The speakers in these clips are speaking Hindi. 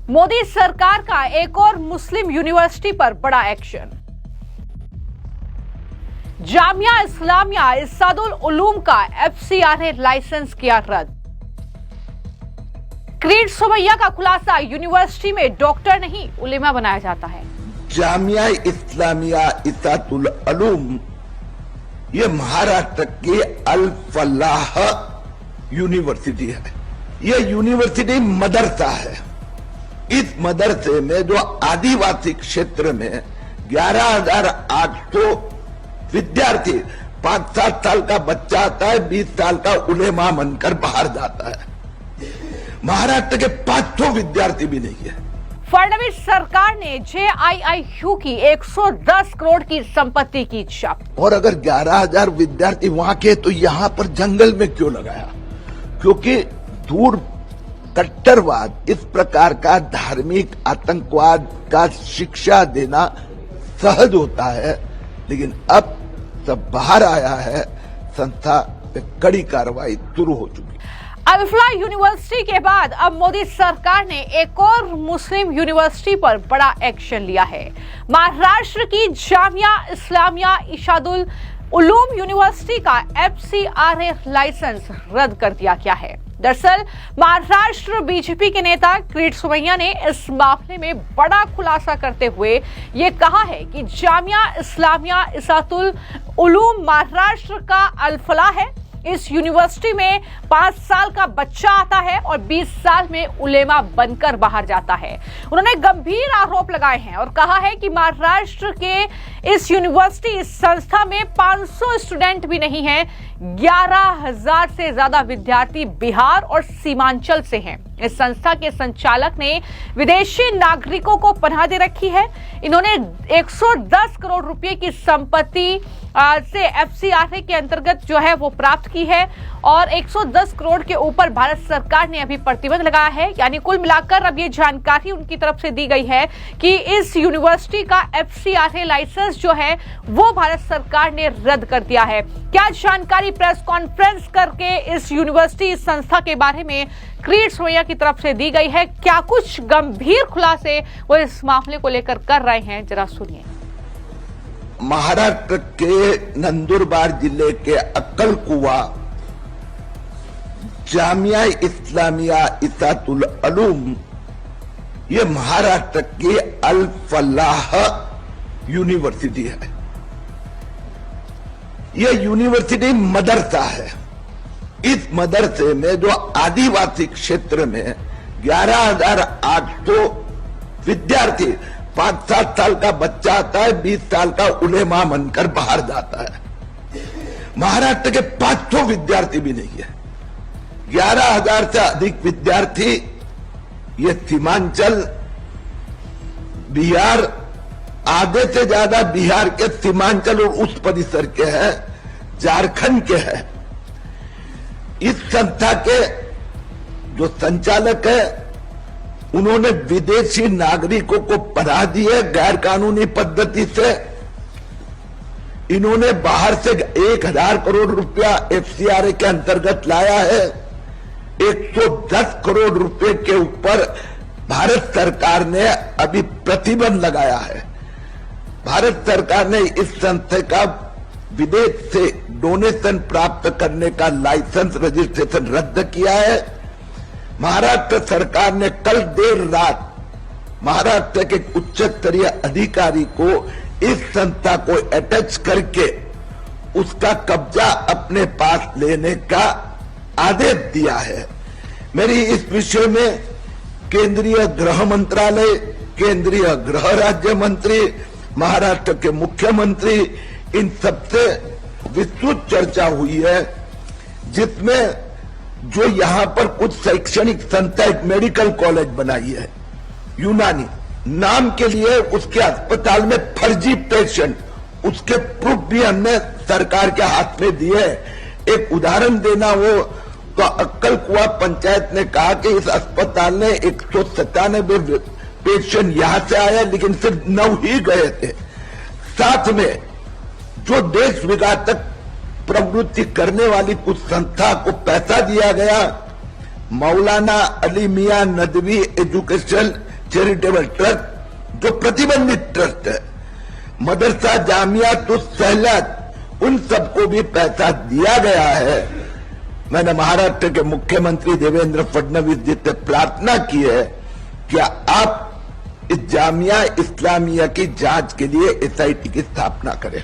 मोदी सरकार का एक और मुस्लिम यूनिवर्सिटी पर बड़ा एक्शन। जामिया इस्लामिया इसादुल उलूम का एफसीआरए लाइसेंस किया रद्द। क्रीड सुमैया का खुलासा, यूनिवर्सिटी में डॉक्टर नहीं उलेमा बनाया जाता है। जामिया इस्लामिया इसादुल उलूम ये महाराष्ट्र की अल फलाह यूनिवर्सिटी है। ये यूनिवर्सिटी मदरसा है। इस मदरसे में जो आदिवासी क्षेत्र में 11,800 विद्यार्थी 5-7 साल का बच्चा आता है, 20 साल का उलेमा बनकर बाहर जाता है। महाराष्ट्र के 500 विद्यार्थी भी नहीं है। फडणवीस सरकार ने जेआईआईयू की 110 करोड़ की संपत्ति की जब्त। और अगर 11,000 विद्यार्थी वहां के तो यहां पर जंगल में क्यों लगाया? क्योंकि दूर कट्टरवाद, इस प्रकार का धार्मिक आतंकवाद का शिक्षा देना सहज होता है, लेकिन अब सब बाहर आया है, संस्था पे कड़ी कार्रवाई शुरू हो चुकी है। अल-फलाह यूनिवर्सिटी के बाद अब मोदी सरकार ने एक और मुस्लिम यूनिवर्सिटी पर बड़ा एक्शन लिया है। महाराष्ट्र की जामिया इस्लामिया इसादुल उलूम यूनिवर्सिटी का एफसीआरए लाइसेंस रद्द कर दिया गया है। दरअसल महाराष्ट्र बीजेपी के नेता क्रीड सुमैया ने इस मामले में बड़ा खुलासा करते हुए ये कहा है कि जामिया इस्लामिया इसादुल उलूम महाराष्ट्र का अल-फलाह है। इस यूनिवर्सिटी में 5 साल का बच्चा आता है और 20 साल में उलेमा बनकर बाहर जाता है। उन्होंने गंभीर आरोप लगाए हैं और कहा है कि महाराष्ट्र के इस यूनिवर्सिटी, इस संस्था में 500 स्टूडेंट भी नहीं हैं। 11,000 से ज्यादा विद्यार्थी बिहार और सीमांचल से हैं। इस संस्था के संचालक ने विदेशी नागरिकों को पनाह दे रखी है। इन्होंने 110 करोड़ रुपए की संपत्ति से एफसीआरए के अंतर्गत जो है वो प्राप्त की है और 110 करोड़ के ऊपर भारत सरकार ने अभी प्रतिबंध लगाया है। यानी कुल मिलाकर अब ये जानकारी उनकी तरफ से दी गई है कि इस यूनिवर्सिटी का एफसीआरए लाइसेंस जो है वो भारत सरकार ने रद्द कर दिया है। क्या जानकारी प्रेस कॉन्फ्रेंस करके इस यूनिवर्सिटी, इस संस्था के बारे में क्रीड सुमैया की तरफ से दी गई है, क्या कुछ गंभीर खुलासे वो इस मामले को लेकर कर रहे हैं, जरा सुनिए। महाराष्ट्र के नंदुरबार जिले के अक्कलकुवा जामिया इस्लामिया इसादुल उलूम ये महाराष्ट्र की अल फलाह यूनिवर्सिटी है। ये यूनिवर्सिटी मदरसा है। इस मदरसे में जो आदिवासी क्षेत्र में 11,800 विद्यार्थी 5-7 साल का बच्चा आता है, 20 साल का उलेमा बनकर बाहर जाता है। महाराष्ट्र के 500 विद्यार्थी भी नहीं है। 11,000 से अधिक विद्यार्थी ये सीमांचल, बिहार, आधे से ज्यादा बिहार के सीमांचल और उस परिसर के हैं, झारखंड के हैं। इस संस्था के जो संचालक है उन्होंने विदेशी नागरिकों को पनाह दी है गैर कानूनी पद्धति से। इन्होंने बाहर से 1,000 करोड़ रुपया एफसीआरए के अंतर्गत लाया है। 110 करोड़ रुपए के ऊपर भारत सरकार ने अभी प्रतिबंध लगाया है। भारत सरकार ने इस संस्था का विदेश से डोनेशन प्राप्त करने का लाइसेंस रजिस्ट्रेशन रद्द किया है। महाराष्ट्र सरकार ने कल देर रात महाराष्ट्र के उच्च स्तरीय अधिकारी को इस संस्था को अटैच करके उसका कब्जा अपने पास लेने का आदेश दिया है। मेरी इस विषय में केंद्रीय गृह मंत्रालय, केंद्रीय गृह राज्य मंत्री, महाराष्ट्र के मुख्यमंत्री, इन सबसे विस्तृत चर्चा हुई है, जिसमें जो यहां पर कुछ शैक्षणिक संस्था, एक मेडिकल कॉलेज बनाई है यूनानी नाम के लिए, उसके अस्पताल में फर्जी पेशेंट, उसके प्रूफ भी हमने सरकार के हाथ में दिए। एक उदाहरण देना हो तो अक्कलकुवा पंचायत ने कहा कि इस अस्पताल ने 197 पेशेंट यहां से आए, लेकिन सिर्फ 9 ही गए थे। साथ में जो देश विघातक प्रवृत्ति करने वाली कुछ संस्था को पैसा दिया गया, मौलाना अली मियां नदवी एजुकेशन चैरिटेबल ट्रस्ट जो प्रतिबंधित ट्रस्ट है, मदरसा जामियात सहलत, उन सबको भी पैसा दिया गया है। मैंने महाराष्ट्र के मुख्यमंत्री देवेंद्र फडणवीस जी से प्रार्थना की है कि आप इस जामिया इस्लामिया की जांच के लिए एसआईटी की स्थापना करें।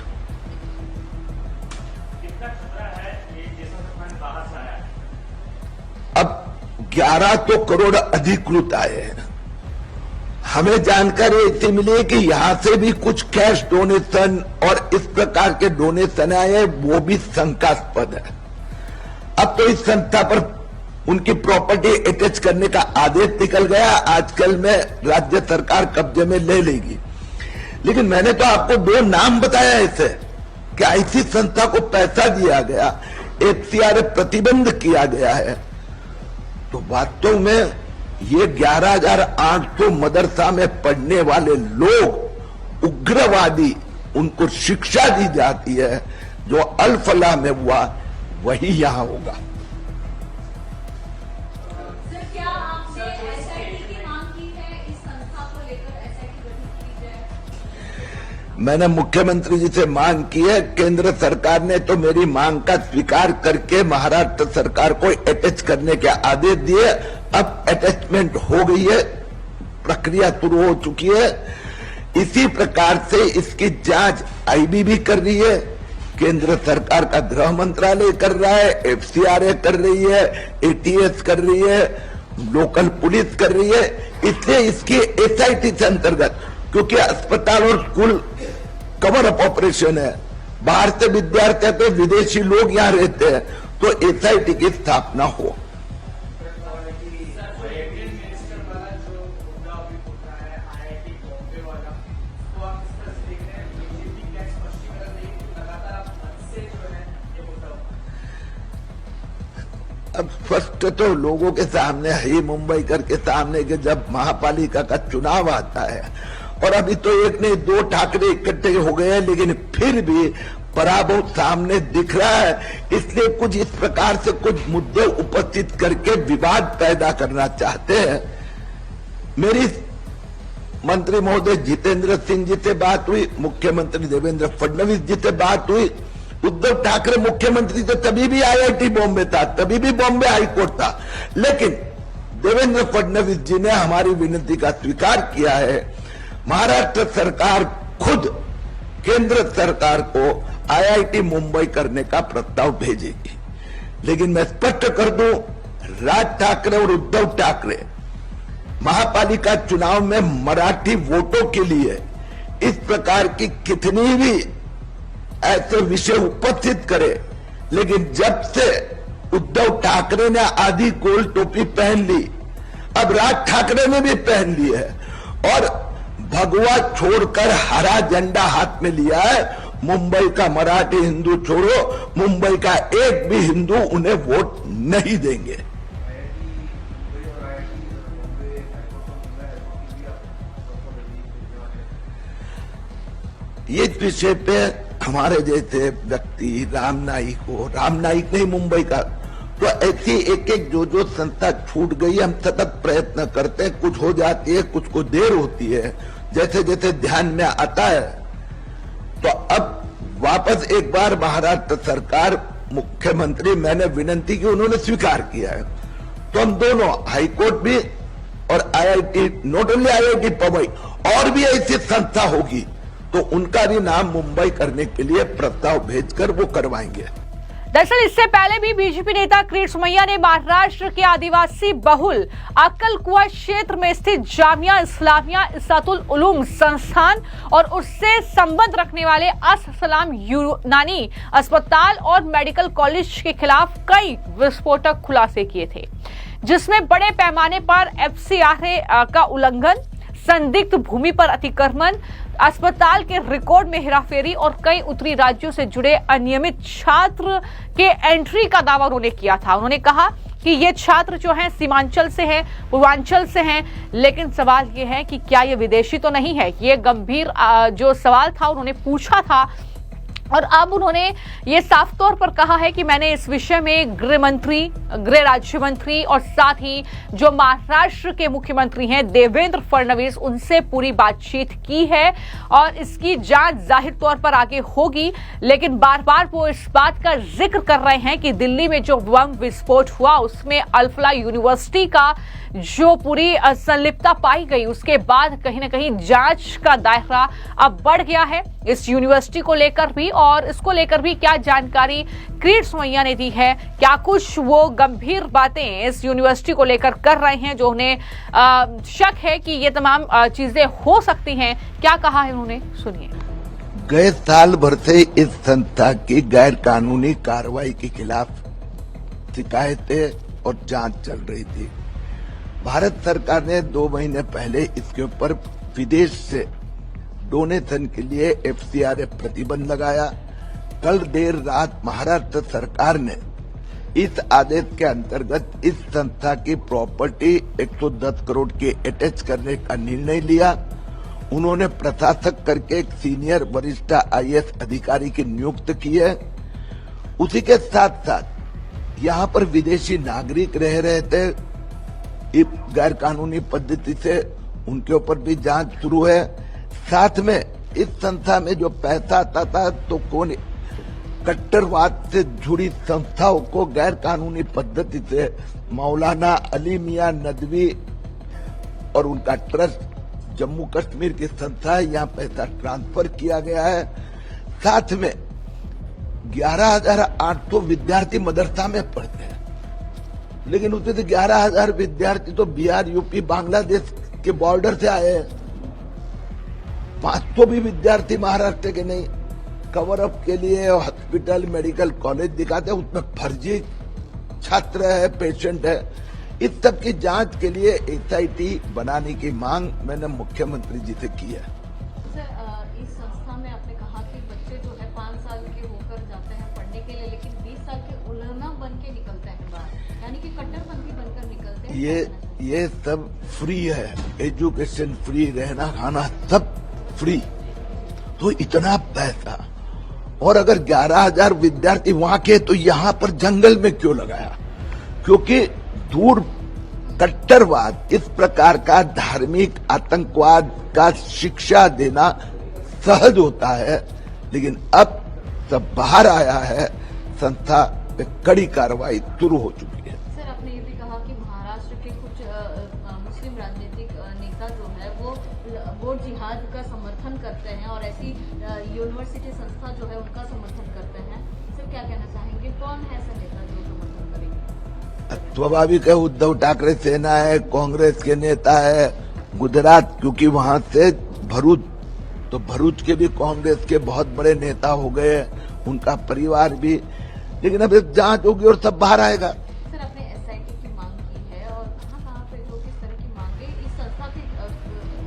अब 11 तो करोड़ अधिकृत आए हैं। हमें जानकारी ऐसी मिली है कि यहां से भी कुछ कैश डोनेशन और इस प्रकार के डोनेशन आए, वो भी शंकास्पद है। अब तो इस संस्था पर उनकी प्रॉपर्टी अटैच करने का आदेश निकल गया, आजकल में राज्य सरकार कब्जे में ले लेगी। लेकिन मैंने तो आपको 2 नाम बताया ऐसे कि ऐसी संस्था को पैसा दिया गया, एफसीआर प्रतिबंध किया गया है। तो वास्तव में ये 11,800 मदरसा में पढ़ने वाले लोग उग्रवादी, उनको शिक्षा दी जाती है। जो अल फलाह में हुआ वही यहां होगा। सर, क्या आपने एसआईटी की मांग की है? इस संस्था को लेकर एसआईटी गठित की जाए। मैंने मुख्यमंत्री जी से मांग की है। केंद्र सरकार ने तो मेरी मांग का स्वीकार करके महाराष्ट्र सरकार को अटैच करने के आदेश दिए। अब अटैचमेंट हो गई है, प्रक्रिया शुरू हो चुकी है। इसी प्रकार से इसकी जांच आईबी कर रही है, केंद्र सरकार का गृह मंत्रालय कर रहा है, एफसीआरए कर रही है, एटीएस कर रही है, लोकल पुलिस कर रही है। इसलिए इसकी एसआईटी से अंतर्गत, क्योंकि अस्पताल और स्कूल कवर अप ऑपरेशन है, बाहर से विद्यार्थी आते, विदेशी लोग यहाँ रहते हैं, तो एसआईटी की स्थापना हो। अब स्पष्ट तो लोगों के सामने है, मुंबई करके सामने के जब महापालिका का चुनाव आता है, और अभी तो एक नहीं 2 ठाकरे इकट्ठे हो गए हैं, लेकिन फिर भी पराभव सामने दिख रहा है। इसलिए कुछ इस प्रकार से कुछ मुद्दे उपस्थित करके विवाद पैदा करना चाहते हैं। मेरी मंत्री महोदय जितेंद्र सिंह जी से बात हुई, मुख्यमंत्री देवेंद्र फडणवीस जी से बात हुई। उद्धव ठाकरे मुख्यमंत्री थे तभी भी आईआईटी बॉम्बे था, तभी भी बॉम्बे हाईकोर्ट था, लेकिन देवेंद्र फडणवीस जी ने हमारी विनती का स्वीकार किया है। महाराष्ट्र सरकार खुद केंद्र सरकार को आईआईटी मुंबई करने का प्रस्ताव भेजेगी। लेकिन मैं स्पष्ट कर दूं, राज ठाकरे और उद्धव ठाकरे महापालिका चुनाव में मराठी वोटों के लिए इस प्रकार की कितनी भी ऐसे विषय उपस्थित करे, लेकिन जब से उद्धव ठाकरे ने आधी गोल टोपी पहन ली, अब राज ठाकरे ने भी पहन ली है और भगवा छोड़कर हरा झंडा हाथ में लिया है। मुंबई का मराठी हिंदू छोड़ो, मुंबई का एक भी हिंदू उन्हें वोट नहीं देंगे। ये विषय पे हमारे जैसे व्यक्ति राम नाईक नहीं मुंबई का, तो ऐसी एक एक जो संस्था छूट गई, हम सतत प्रयत्न करते हैं, कुछ हो जाती है, कुछ को देर होती है, जैसे जैसे ध्यान में आता है। तो अब वापस एक बार महाराष्ट्र सरकार, मुख्यमंत्री, मैंने विनती की, उन्होंने स्वीकार किया है। तो हम दोनों हाईकोर्ट भी और IIT, not only IIT Powai, और भी ऐसी संस्था होगी तो उनका भी नाम मुंबई करने के लिए प्रस्ताव भेजकर वो करवाएंगे। दरअसल इससे पहले भी बीजेपी नेता किरीट सोमैया ने महाराष्ट्र के आदिवासी बहुल अक्कलकुआ क्षेत्र में स्थित जामिया इस्लामिया इसातुल उलूम संस्थान और उससे संबंध रखने वाले अस-सलाम यूनानी अस्पताल और मेडिकल कॉलेज के खिलाफ कई विस्फोटक खुलासे किए थे, जिसमें बड़े पैमाने पर एफसीआरए का उल्लंघन, संदिग्ध भूमि पर अतिक्रमण, अस्पताल के रिकॉर्ड में हेराफेरी और कई उत्तरी राज्यों से जुड़े अनियमित छात्र के एंट्री का दावा उन्होंने किया था। उन्होंने कहा कि ये छात्र जो हैं सीमांचल से हैं, पूर्वांचल से हैं, लेकिन सवाल ये है कि क्या ये विदेशी तो नहीं है। ये गंभीर जो सवाल था उन्होंने पूछा था और अब उन्होंने ये साफ तौर पर कहा है कि मैंने इस विषय में गृह राज्य मंत्री और साथ ही जो महाराष्ट्र के मुख्यमंत्री हैं देवेंद्र फडणवीस उनसे पूरी बातचीत की है और इसकी जांच जाहिर तौर पर आगे होगी। लेकिन बार बार वो इस बात का जिक्र कर रहे हैं कि दिल्ली में जो बम विस्फोट हुआ उसमें अल-फलाह यूनिवर्सिटी का जो पूरी संलिप्तता पाई गई, उसके बाद कहीं ना कहीं जांच का दायरा अब बढ़ गया है इस यूनिवर्सिटी को लेकर भी। और इसको लेकर भी क्या जानकारी किरीट सोमैया ने दी है, क्या कुछ वो गंभीर बातें इस यूनिवर्सिटी को लेकर कर रहे हैं जो उन्हें शक है कि ये तमाम चीजें हो सकती हैं, क्या कहा है उन्होंने, सुनिए। गए साल भर से इस संस्था की गैर कानूनी कार्रवाई के खिलाफ शिकायतें और जांच चल रही थी। भारत सरकार ने 2 महीने पहले इसके ऊपर विदेश से डोनेशन के लिए एफसीआरए प्रतिबंध लगाया। कल देर रात महाराष्ट्र सरकार ने इस आदेश के अंतर्गत इस संस्था की प्रॉपर्टी 110 करोड़ की अटैच करने का निर्णय लिया। उन्होंने प्रशासक करके एक सीनियर वरिष्ठ आईएएस अधिकारी की नियुक्त की है। उसी के साथ साथ यहाँ पर विदेशी नागरिक रह रहे थे गैर कानूनी पद्धति से, उनके ऊपर भी जांच शुरू है। साथ में इस संस्था में जो पैसा आता था तो कौन कट्टरवाद से जुड़ी संस्थाओं को गैर कानूनी पद्धति से मौलाना अली मियां नदवी और उनका ट्रस्ट जम्मू कश्मीर की संस्था है, यहाँ पैसा ट्रांसफर किया गया है। साथ में 11,800 विद्यार्थी मदरसा में पढ़ते हैं, लेकिन उसमें से 11,000 विद्यार्थी तो बिहार, यूपी, बांग्लादेश के बॉर्डर से आए हैं। 500 भी विद्यार्थी महाराष्ट्र के नहीं। कवर अप के लिए हॉस्पिटल, मेडिकल कॉलेज दिखाते हैं, उसमें फर्जी छात्र है, पेशेंट है। इस सब की जांच के लिए एसआईटी बनाने की मांग मैंने मुख्यमंत्री जी से की है। सर, इस संस्था में आपने कहा कि बच्चे जो है 5 साल के होकर जाते हैं पढ़ने के लिए, लेकिन 20 साल के उलहना बन के निकलते हैं बाहर, यानी कि कट्टरपंथी बनकर निकलते हैं। ये सब फ्री है, एजुकेशन फ्री, रहना खाना सब फ्री, तो इतना पैसा। और अगर 11,000 विद्यार्थी वहां के तो यहाँ पर जंगल में क्यों लगाया? क्योंकि दूर कट्टरवाद, इस प्रकार का धार्मिक आतंकवाद का शिक्षा देना सहज होता है, लेकिन अब सब बाहर आया है, संस्था पे कड़ी कार्रवाई शुरू हो चुकी है। सर, आपने ये भी कहा कि महाराष्ट्र के कुछ मुस्लिम राजनीतिक नेता जो है वो वोट जिहाद का समर्थन करते हैं और ऐसी यूनिवर्सिटी संस्था जो है उनका समर्थन करते हैं। सर, क्या कहना चाहेंगे, कौन है ऐसा नेता जो समर्थन करेंगे? स्वाभाविक है, उद्धव ठाकरे सेना है, कांग्रेस के नेता है। गुजरात, क्योंकि वहां से भरूच, तो भरूच के भी कांग्रेस के बहुत बड़े नेता हो गए, उनका परिवार भी। लेकिन अब जांच होगी और सब बाहर आएगा। सर, आपने एसआईटी की मांग की है और कहां पे जो किस तरह की मांगे इस संस्था के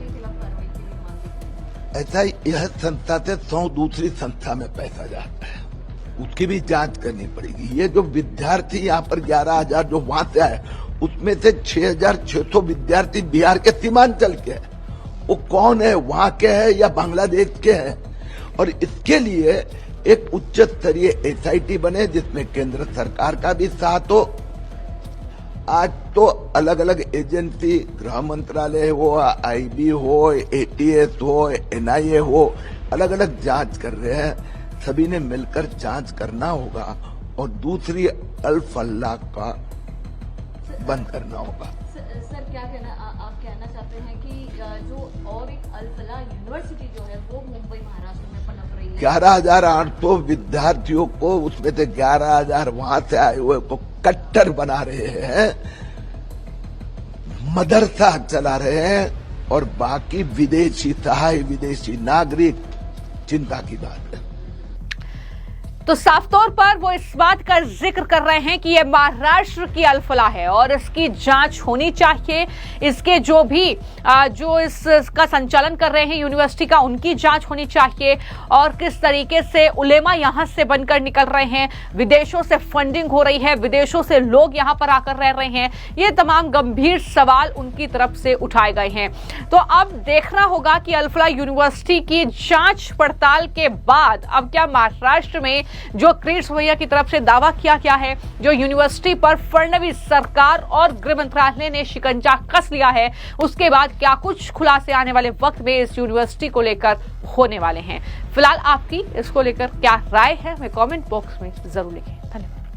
खिलाफ कार्रवाई के लिए मांगे? ऐसा ही यह संस्था से 100 दूसरी संस्था में पैसा जाता है, उसकी भी जांच करनी पड़ेगी। ये जो विद्यार्थी यहाँ पर 11,000 जो वहां से आए, उसमें से 6,600 विद्यार्थी बिहार के सीमांचल के हैं। वो कौन है, वहां के हैं या बांग्लादेश के हैं? और इसके लिए एक उच्च स्तरीय एसआईटी बने जिसमें केंद्र सरकार का भी साथ हो। आज तो अलग अलग एजेंसी, गृह मंत्रालय हो, आईबी हो, एटीएस हो, एनआईए हो, अलग अलग जांच कर रहे हैं। सभी ने मिलकर जांच करना होगा और दूसरी अल-फलाह का बंद करना होगा। सर, क्या कहना, आप कहना चाहते हैं कि जो और एक अल-फलाह यूनिवर्सिटी जो है वो मुंबई, महाराष्ट्र में पनप रही है? 11,800 विद्यार्थियों को, उसमें से 11,000 वहां से आए हुए को कट्टर बना रहे हैं, मदरसा चला रहे हैं, और बाकी विदेशी सहाय, विदेशी नागरिक, चिंता की बात है। तो साफ तौर पर वो इस बात का जिक्र कर रहे हैं कि ये महाराष्ट्र की अल्फला है और इसकी जांच होनी चाहिए। इसके जो भी जो इसका संचालन कर रहे हैं यूनिवर्सिटी का, उनकी जांच होनी चाहिए और किस तरीके से उलेमा यहां से बनकर निकल रहे हैं, विदेशों से फंडिंग हो रही है, विदेशों से लोग यहां पर आकर रह रहे हैं, ये तमाम गंभीर सवाल उनकी तरफ से उठाए गए हैं। तो अब देखना होगा कि अल्फला यूनिवर्सिटी की जांच पड़ताल के बाद अब क्या महाराष्ट्र में जो क्रीट्स भैया की तरफ से दावा किया गया है, जो यूनिवर्सिटी पर फडणवीस सरकार और गृह मंत्रालय ने शिकंजा कस लिया है, उसके बाद क्या कुछ खुलासे आने वाले वक्त में इस यूनिवर्सिटी को लेकर होने वाले हैं। फिलहाल आपकी इसको लेकर क्या राय है, हमें कमेंट बॉक्स में जरूर लिखें। धन्यवाद।